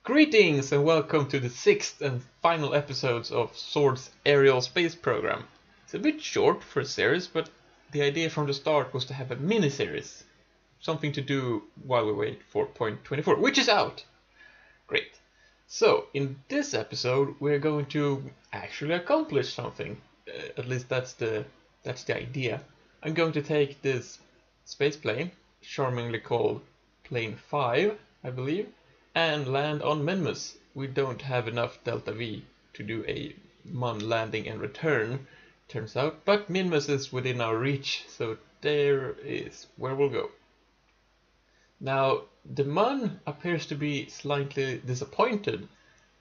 Greetings and welcome to the sixth and final episodes of Zord's aerial space program. It's a bit short for a series, but the idea from the start was to have a mini-series. Something to do while we wait for point 24, which is out! Great. So, in this episode we're going to actually accomplish something. At least that's the idea. I'm going to take this space plane, charmingly called Plane 5, I believe, and land on Minmus. We don't have enough Delta V to do a Mun landing and return, turns out, but Minmus is within our reach, so there is where we'll go. Now, the Mun appears to be slightly disappointed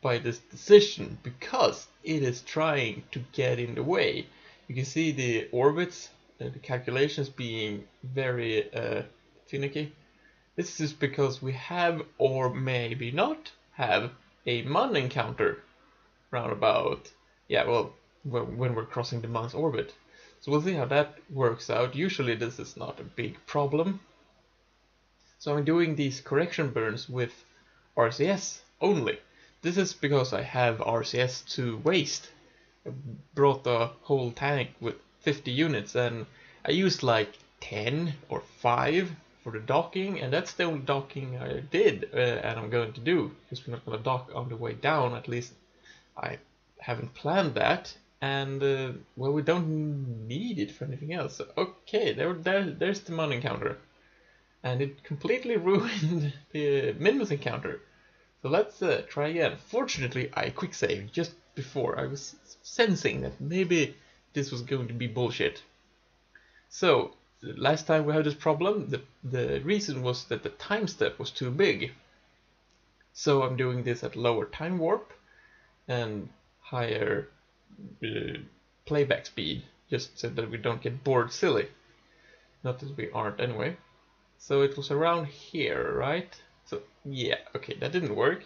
by this decision because it is trying to get in the way. You can see the orbits, the calculations being very finicky. This is because we have, or maybe not have, a Mun encounter round about, when we're crossing the Mun's orbit. So we'll see how that works out. Usually this is not a big problem. So I'm doing these correction burns with RCS only. This is because I have RCS to waste. I brought the whole tank with 50 units and I used like 10 or 5 for the docking, and that's the only docking I did and I'm going to do, because we're not going to dock on the way down. At least I haven't planned that, and well, we don't need it for anything else. So, okay, there's the Mun encounter, and it completely ruined the Minmus encounter. So let's try again. Fortunately, I quick saved just before. I was sensing that maybe this was going to be bullshit. So last time we had this problem, the reason was that the time step was too big. So I'm doing this at lower time warp and higher playback speed, just so that we don't get bored silly. Not that we aren't anyway. So it was around here, right? So yeah, okay, that didn't work.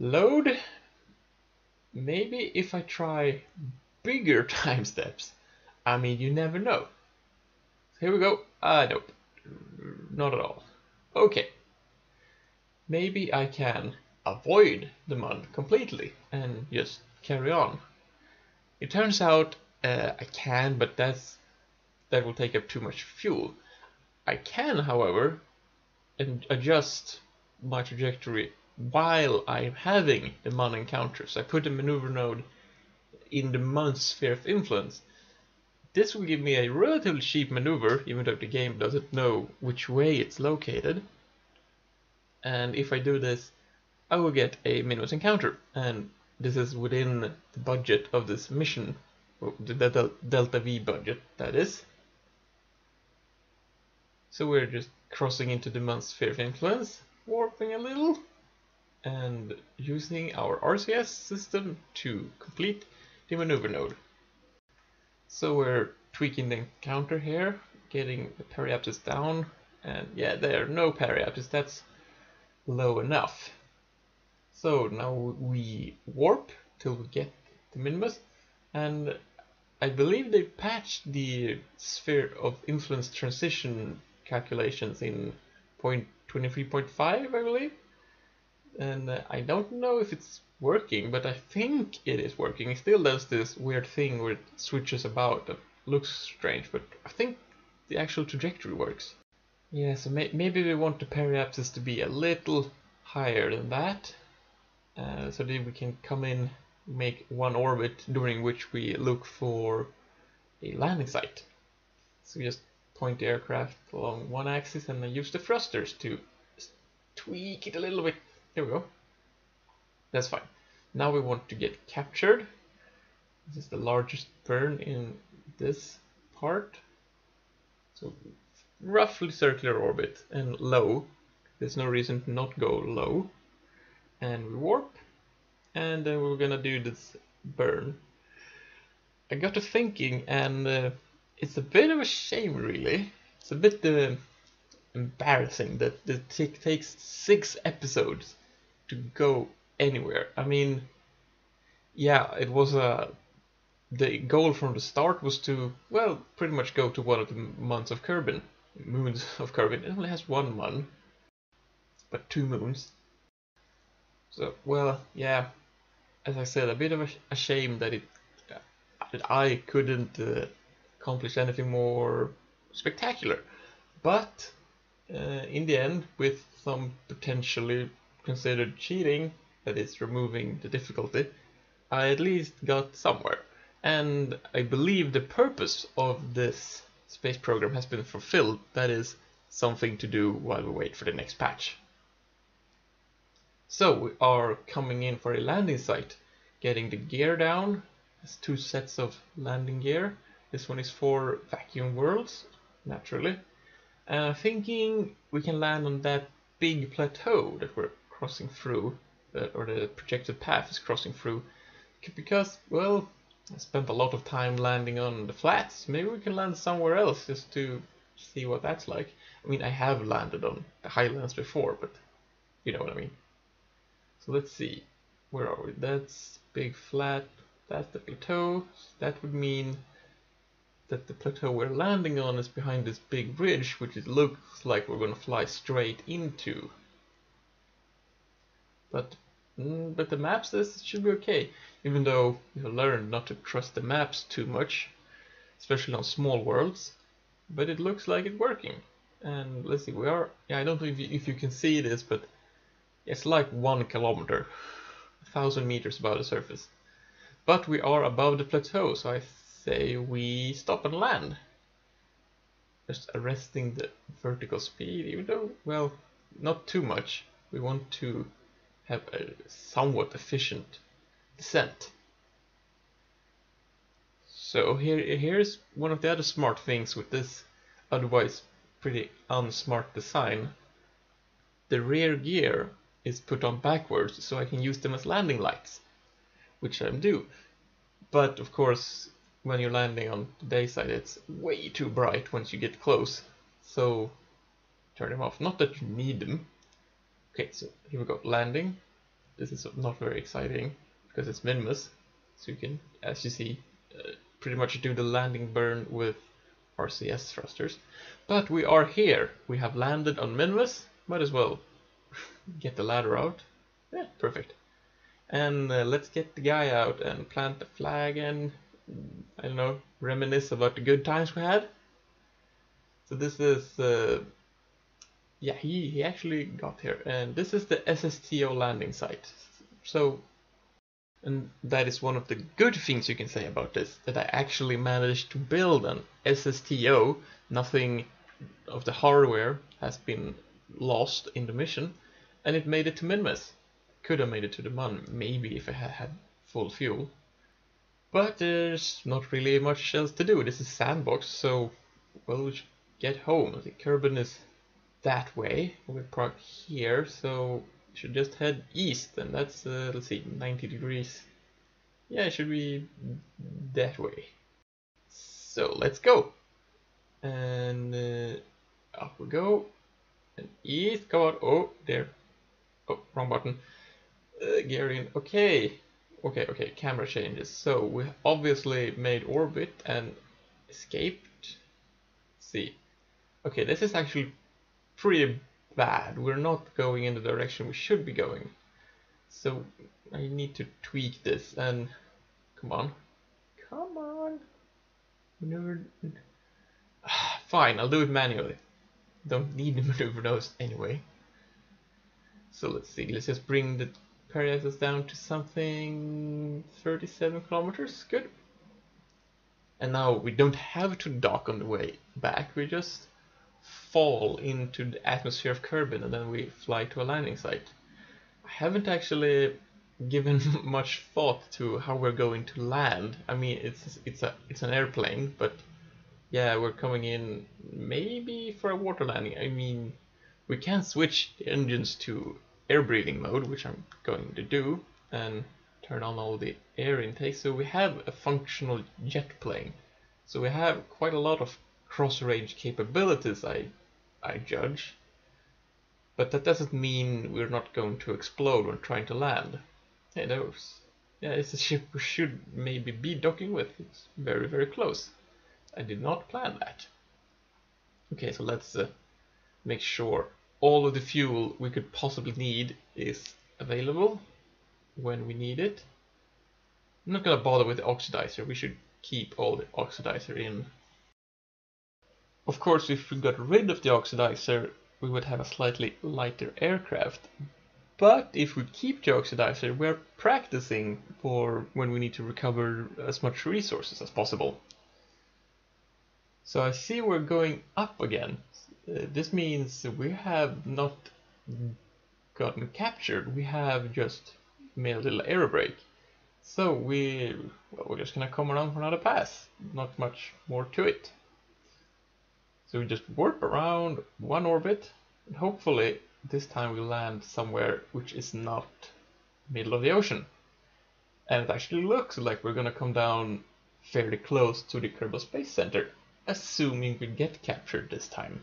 Load. Maybe if I try bigger time steps. I mean, you never know. Here we go. Nope. Not at all. Okay. Maybe I can avoid the Mun completely and just carry on. It turns out I can, but that will take up too much fuel. I can, however, adjust my trajectory while I'm having the Mun encounters. I put a maneuver node in the Mun's sphere of influence. This will give me a relatively cheap maneuver, even though the game doesn't know which way it's located. And if I do this, I will get a Minmus encounter. And this is within the budget of this mission, the Delta V budget, that is. So we're just crossing into the Mun's sphere of influence, warping a little, and using our RCS system to complete the maneuver node. So we're tweaking the encounter here, getting the periapsis down, and yeah, there are no periapsis, that's low enough. So now we warp till we get to Minmus, and I believe they patched the sphere of influence transition calculations in 23.5, I believe. And I don't know if it's working, but I think it is working. It still does this weird thing where it switches about. That looks strange, but I think the actual trajectory works. Yeah, so maybe we want the periapsis to be a little higher than that, so that we can come in, make one orbit during which we look for a landing site. So we just point the aircraft along one axis and then use the thrusters to tweak it a little bit. There we go. That's fine. Now we want to get captured. This is the largest burn in this part. So roughly circular orbit and low. There's no reason to not go low. And we warp. And then we're gonna do this burn. I got to thinking, and it's a bit of a shame, really. It's a bit embarrassing that it takes 6 episodes to go anywhere. I mean, yeah, it was the goal from the start was to, well, pretty much go to one of the moons of Kerbin. It only has one Mun, but 2 moons. So, well, yeah, as I said, a bit of a shame that that I couldn't accomplish anything more spectacular. But in the end, with some potentially considered cheating, that is removing the difficulty, I at least got somewhere. And I believe the purpose of this space program has been fulfilled. That is something to do while we wait for the next patch. So we are coming in for a landing site, getting the gear down. There's 2 sets of landing gear. This one is for vacuum worlds, naturally. And I'm thinking we can land on that big plateau that we're crossing through, or the projected path is crossing through. Because, well, I spent a lot of time landing on the flats. Maybe we can land somewhere else just to see what that's like. I mean, I have landed on the highlands before, but you know what I mean. So let's see, where are we? That's big flat, that's the plateau. That would mean that the plateau we're landing on is behind this big ridge, which it looks like we're gonna fly straight into. But the map says it should be okay, even though you learned not to trust the maps too much, especially on small worlds. But it looks like it's working. And let's see, we are, yeah, I don't know if you can see this, but it's like 1 kilometer, 1,000 meters above the surface. But we are above the plateau, so I say we stop and land. Just arresting the vertical speed, even though, well, not too much. We want to have a somewhat efficient descent. So here's one of the other smart things with this otherwise pretty unsmart design. The rear gear is put on backwards so I can use them as landing lights, which I do. But of course, when you're landing on the day side, it's way too bright once you get close. So turn them off. Not that you need them. Okay, so here we go. Landing. This is not very exciting because it's Minimus. So you can, as you see, pretty much do the landing burn with RCS thrusters. But we are here. We have landed on Minimus. Might as well get the ladder out. Yeah, perfect. And let's get the guy out and plant the flag and, I don't know, reminisce about the good times we had. So this is, yeah, he actually got here. And this is the SSTO landing site. So, and that is one of the good things you can say about this, that I actually managed to build an SSTO. Nothing of the hardware has been lost in the mission, and it made it to Minmus. Could have made it to the Mun, maybe if I had full fuel. But there's not really much else to do. This is sandbox, so well, we should get home. The Kerbin is that way. We're parked here, so we should just head east, and that's let's see, 90 degrees. Yeah, it should be that way. So let's go. And up we go. And east, come on. Oh, there. Oh, wrong button. Gear in. Okay. Okay, camera changes. So we obviously made orbit and escaped. Let's see. Okay, this is actually pretty bad. We're not going in the direction we should be going. So I need to tweak this and come on. Come on. Fine, I'll do it manually. Don't need the maneuver nose anyway. So let's see, let's just bring the periaxis down to something 37 kilometers, good. And now we don't have to dock on the way back, we just fall into the atmosphere of Kerbin and then we fly to a landing site. I haven't actually given much thought to how we're going to land. I mean, it's an airplane, but yeah, we're coming in maybe for a water landing. I mean, we can switch the engines to air breathing mode, which I'm going to do, and turn on all the air intake. So we have a functional jet plane. So we have quite a lot of cross-range capabilities, I judge. But that doesn't mean we're not going to explode when trying to land. Hey, yeah, it's a ship we should maybe be docking with. It's very, very close. I did not plan that. Okay, so let's make sure all of the fuel we could possibly need is available. when we need it. I'm not gonna bother with the oxidizer, we should keep all the oxidizer in. Of course, if we got rid of the oxidizer, we would have a slightly lighter aircraft. But if we keep the oxidizer, we're practicing for when we need to recover as much resources as possible. So I see we're going up again. This means we have not gotten captured, we have just made a little air break. So we're just gonna come around for another pass. Not much more to it. So we just warp around one orbit, and hopefully this time we land somewhere which is not middle of the ocean. And it actually looks like we're gonna come down fairly close to the Kerbal Space Center, assuming we get captured this time.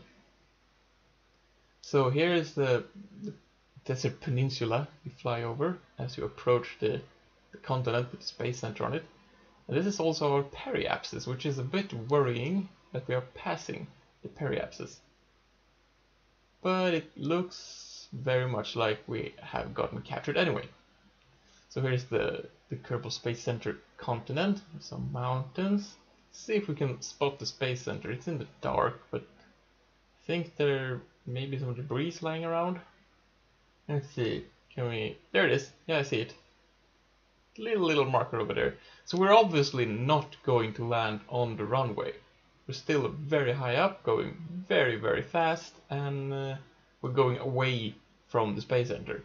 So here is the desert peninsula you fly over as you approach the continent with the space center on it. And this is also our periapsis, which is a bit worrying that we are passing the periapsis. But it looks very much like we have gotten captured anyway. So here's the Kerbal Space Center continent, some mountains. See if we can spot the space center. It's in the dark, but I think there may be some debris lying around. Let's see, can we... There it is, yeah, I see it. Little marker over there. So we're obviously not going to land on the runway. We're still very high up, going very fast, and we're going away from the space center.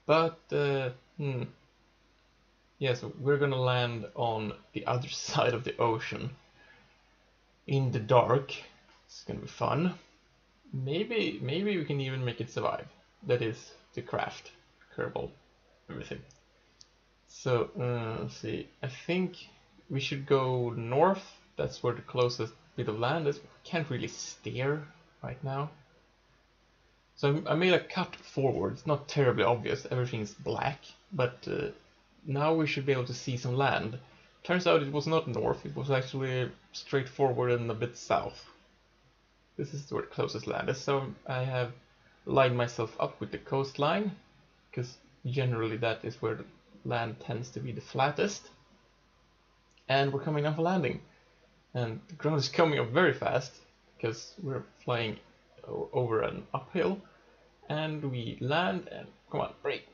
But, yeah, so we're gonna land on the other side of the ocean in the dark. It's gonna be fun. Maybe we can even make it survive. That is, the craft, Kerbal, everything. So, let's see, I think we should go north. That's where the closest bit of land is. We can't really steer right now. So I made a cut forward. It's not terribly obvious, everything's black, but now we should be able to see some land. Turns out it was not north, it was actually straight forward and a bit south. This is where the closest land is, so I have lined myself up with the coastline, because generally that is where the land tends to be the flattest. And we're coming down for landing. And the ground is coming up very fast, because we're flying over an uphill. And we land, and come on, brake,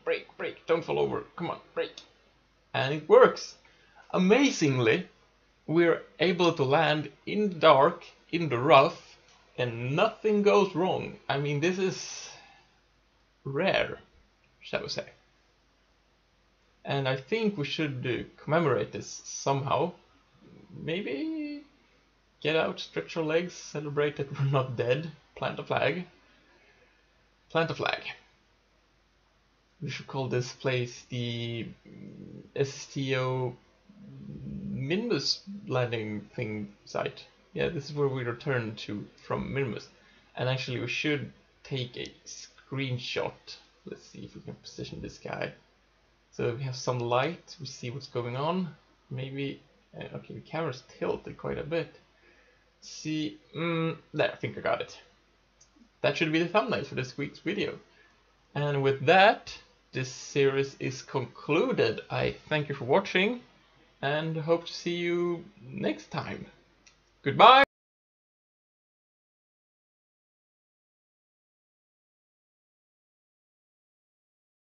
don't fall over, come on, brake. And it works! Amazingly, we're able to land in the dark, in the rough, and nothing goes wrong. I mean, this is rare, shall we say. And I think we should commemorate this somehow. Maybe get out, stretch our legs, celebrate that we're not dead, plant a flag. Plant a flag. We should call this place the STO Minmus landing thing site. Yeah, this is where we return to from Minmus. And actually we should take a screenshot. Let's see if we can position this guy. So we have some light, we see what's going on. Maybe, okay, the camera's tilted quite a bit. See, there, I think I got it. That should be the thumbnail for this week's video. And with that, this series is concluded. I thank you for watching and hope to see you next time. Goodbye!